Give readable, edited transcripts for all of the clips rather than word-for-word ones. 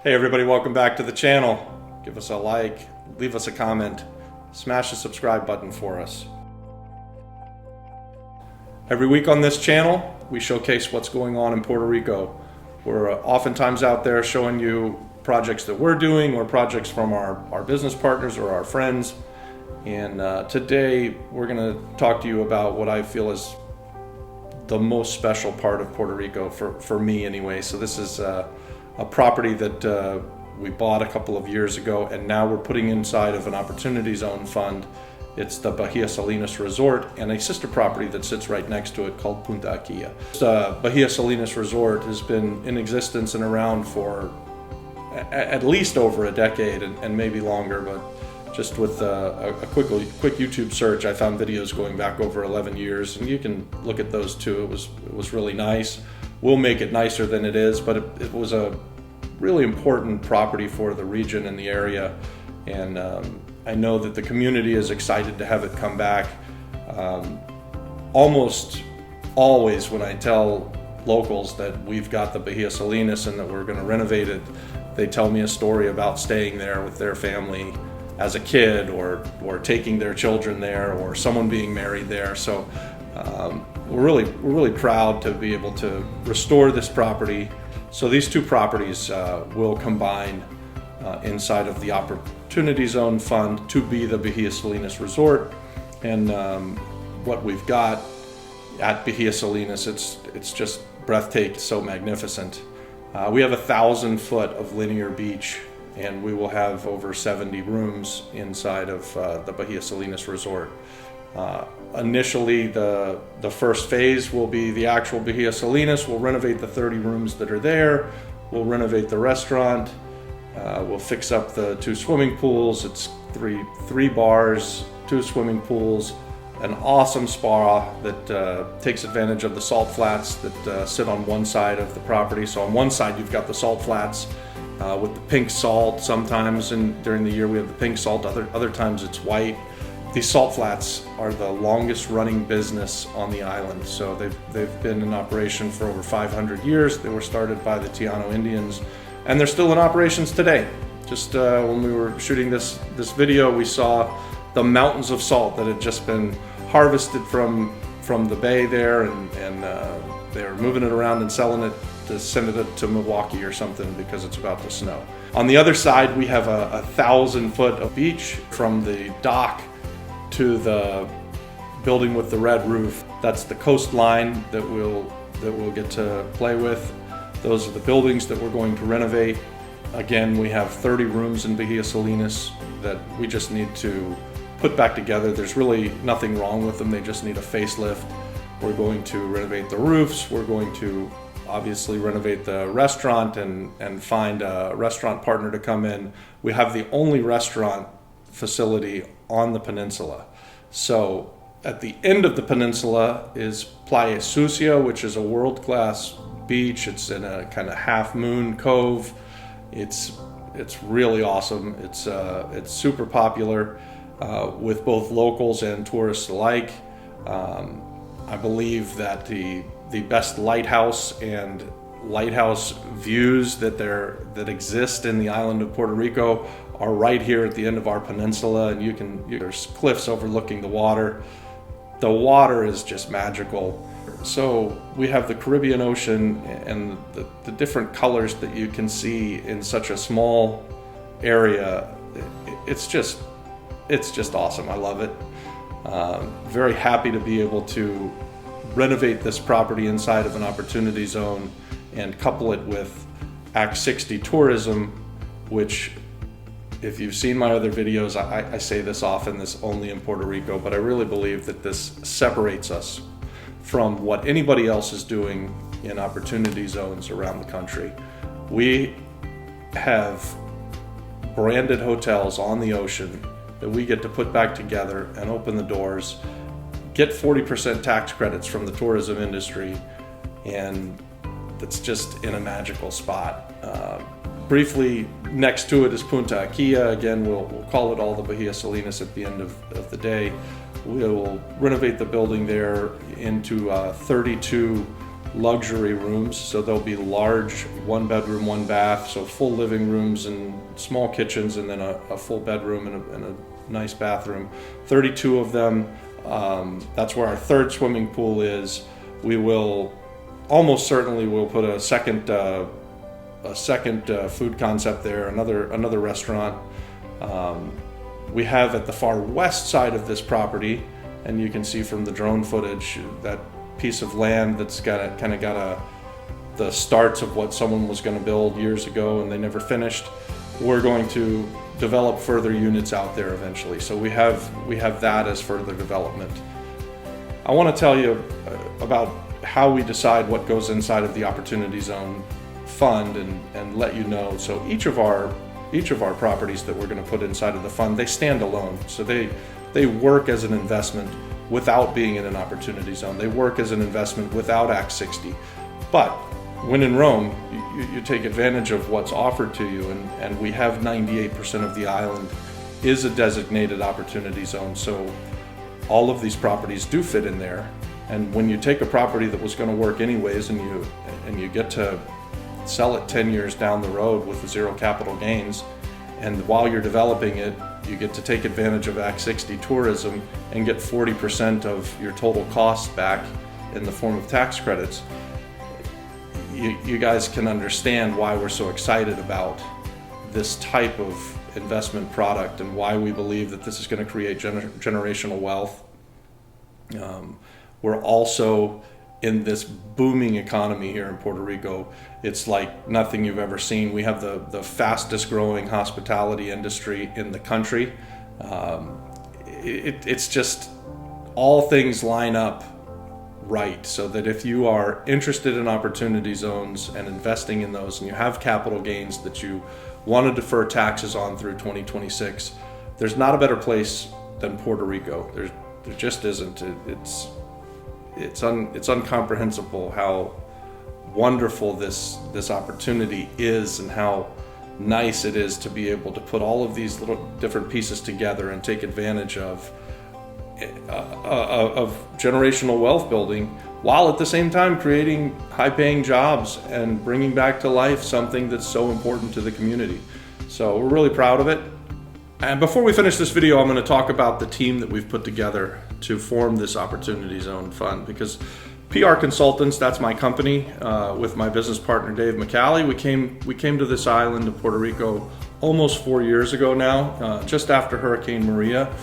Hey everybody, welcome back to the channel. Give us a like, leave us a comment, smash the subscribe button for us. Every week on this channel, we showcase what's going on in Puerto Rico. We're oftentimes out there showing you projects that we're doing or projects from our business partners or our friends. And today we're going to talk to you about what I feel is the most special part of Puerto Rico, for me anyway. So this is a property that we bought a couple of years ago, and now we're putting inside of an Opportunity Zone fund. It's the Bahia Salinas Resort and a sister property that sits right next to it called Punta Akiya. The Bahia Salinas Resort has been in existence and around for at least over a decade and maybe longer, but just with a quick YouTube search, I found videos going back over 11 years, and you can look at those too. It was really nice. We'll make it nicer than it is, but it was a really important property for the region and the area, and I know that the community is excited to have it come back. Almost always when I tell locals that we've got the Bahia Salinas and that we're going to renovate it, they tell me a story about staying there with their family as a kid, or taking their children there, or someone being married there. So we're really proud to be able to restore this property. So these two properties will combine inside of the Opportunity Zone Fund to be the Bahia Salinas Resort. And what we've got at Bahia Salinas, it's just breathtaking, so magnificent. We have 1,000 foot of linear beach, and we will have over 70 rooms inside of the Bahia Salinas Resort. Initially, the first phase will be the actual Bahia Salinas. We'll renovate the 30 rooms that are there. We'll renovate the restaurant. We'll fix up the 2 swimming pools. It's three bars, 2 swimming pools, an awesome spa that takes advantage of the salt flats that sit on one side of the property. So on one side, you've got the salt flats with the pink salt. Sometimes during the year we have the pink salt, other times it's white. These salt flats are the longest running business on the island. So they've been in operation for over 500 years. They were started by the Taino Indians, and they're still in operations today. Just when we were shooting this video, we saw the mountains of salt that had just been harvested from the bay there, and they were moving it around and selling it to send it to Milwaukee or something because it's about to snow. On the other side, we have 1,000 foot of beach from the dock to the building with the red roof. That's the coastline that we'll get to play with. Those are the buildings that we're going to renovate. Again, we have 30 rooms in Bahia Salinas that we just need to put back together. There's really nothing wrong with them. They just need a facelift. We're going to renovate the roofs. We're going to obviously renovate the restaurant and find a restaurant partner to come in. We have the only restaurant facility on the peninsula. So at the end of the peninsula is Playa Sucia, which is a world-class beach. It's in a kind of half-moon cove. It's really awesome. It's super popular with both locals and tourists alike. I believe that the best lighthouse and lighthouse views that exist in the island of Puerto Rico are right here at the end of our peninsula, and there's cliffs overlooking the water. The water is just magical. So we have the Caribbean Ocean and the different colors that you can see in such a small area. It's just awesome. I love it. Very happy to be able to renovate this property inside of an Opportunity Zone and couple it with Act 60 tourism, which, if you've seen my other videos, I say this often, this only in Puerto Rico, but I really believe that this separates us from what anybody else is doing in Opportunity Zones around the country. We have branded hotels on the ocean that we get to put back together and open the doors, get 40% tax credits from the tourism industry, and it's just in a magical spot. Briefly, next to it is Punta Akiya. Again, we'll call it all the Bahia Salinas at the end of the day. We will renovate the building there into 32 luxury rooms. So there'll be large 1 bedroom, 1 bath, so full living rooms and small kitchens, and then a full bedroom and a nice bathroom. 32 of them. That's where our 3rd swimming pool is. We will almost certainly we'll put a second food concept there, another restaurant. We have at the far west side of this property, and you can see from the drone footage, that piece of land that's got the starts of what someone was going to build years ago and they never finished. We're going to develop further units out there eventually. So we have that as further development. I want to tell you about how we decide what goes inside of the Opportunity Zone Fund and let you know. So each of our properties that we're going to put inside of the fund, they stand alone. So they work as an investment without being in an Opportunity Zone. They work as an investment without Act 60. But when in Rome, you take advantage of what's offered to you, and we have 98% of the island is a designated Opportunity Zone. So all of these properties do fit in there. And when you take a property that was going to work anyways and you get to sell it 10 years down the road with 0 capital gains, and while you're developing it, you get to take advantage of Act 60 tourism and get 40% of your total costs back in the form of tax credits. You guys can understand why we're so excited about this type of investment product and why we believe that this is going to create generational wealth. We're also in this booming economy here in Puerto Rico. It's like nothing you've ever seen. We have the fastest growing hospitality industry in the country. It's just all things line up right, so that if you are interested in opportunity zones and investing in those, and you have capital gains that you want to defer taxes on through 2026, there's not a better place than Puerto Rico. There just isn't. It's incomprehensible how wonderful this opportunity is, and how nice it is to be able to put all of these little different pieces together and take advantage of generational wealth building, while at the same time creating high-paying jobs and bringing back to life something that's so important to the community. So we're really proud of it. And before we finish this video, I'm going to talk about the team that we've put together to form this Opportunity Zone Fund, because PR Consultants, that's my company, with my business partner Dave McCallie. We came to this island of Puerto Rico almost 4 years ago now, just after Hurricane Maria.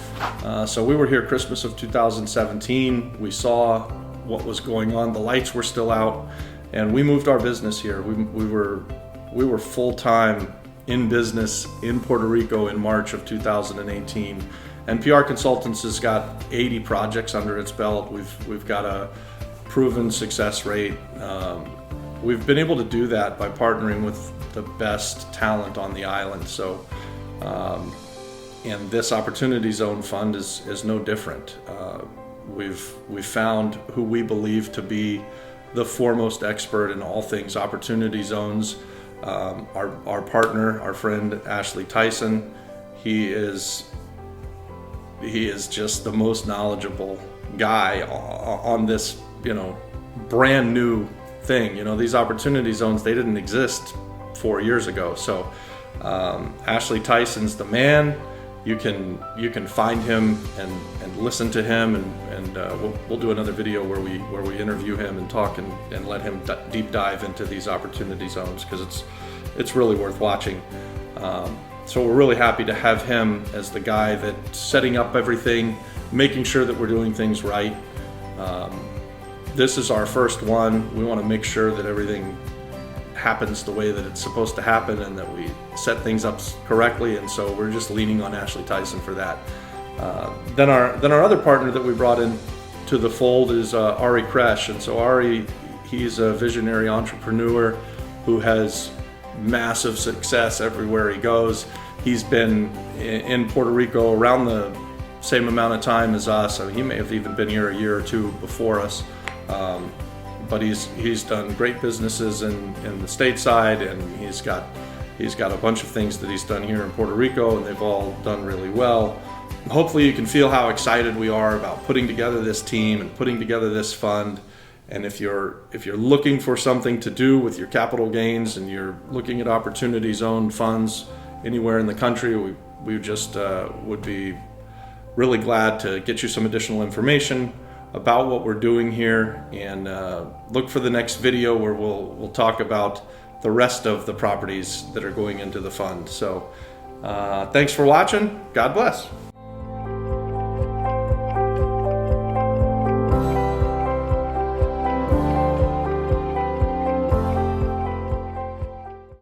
So we were here Christmas of 2017. We saw what was going on. The lights were still out, and we moved our business here. We were full-time in business in Puerto Rico in March of 2018. And PR Consultants has got 80 projects under its belt. We've got a proven success rate. We've been able to do that by partnering with the best talent on the island. So, and this Opportunity Zone Fund is no different. We've found who we believe to be the foremost expert in all things opportunity zones. Our partner, our friend Ashley Tyson, he is just the most knowledgeable guy on this, brand new thing. These opportunity zones, they didn't exist 4 years ago. So Ashley Tyson's the man. You can find him and listen to him, and we'll do another video where we interview him and talk and let him deep dive into these opportunity zones, because it's really worth watching. So we're really happy to have him as the guy that's setting up everything, making sure that we're doing things right. This is our first one. We want to make sure that everything happens the way that it's supposed to happen, and that we set things up correctly, and so we're just leaning on Ashley Tyson for that. Then our other partner that we brought in to the fold is Ari Kresh, and so Ari, he's a visionary entrepreneur who has massive success everywhere he goes. He's been in Puerto Rico around the same amount of time as us. I mean, he may have even been here a year or two before us. But he's done great businesses in the stateside, and he's got a bunch of things that he's done here in Puerto Rico, and they've all done really well. Hopefully you can feel how excited we are about putting together this team and putting together this fund, And if you're looking for something to do with your capital gains and you're looking at opportunity zone funds anywhere in the country, we just would be really glad to get you some additional information about what we're doing here, and look for the next video where we'll talk about the rest of the properties that are going into the fund. So thanks for watching. God bless.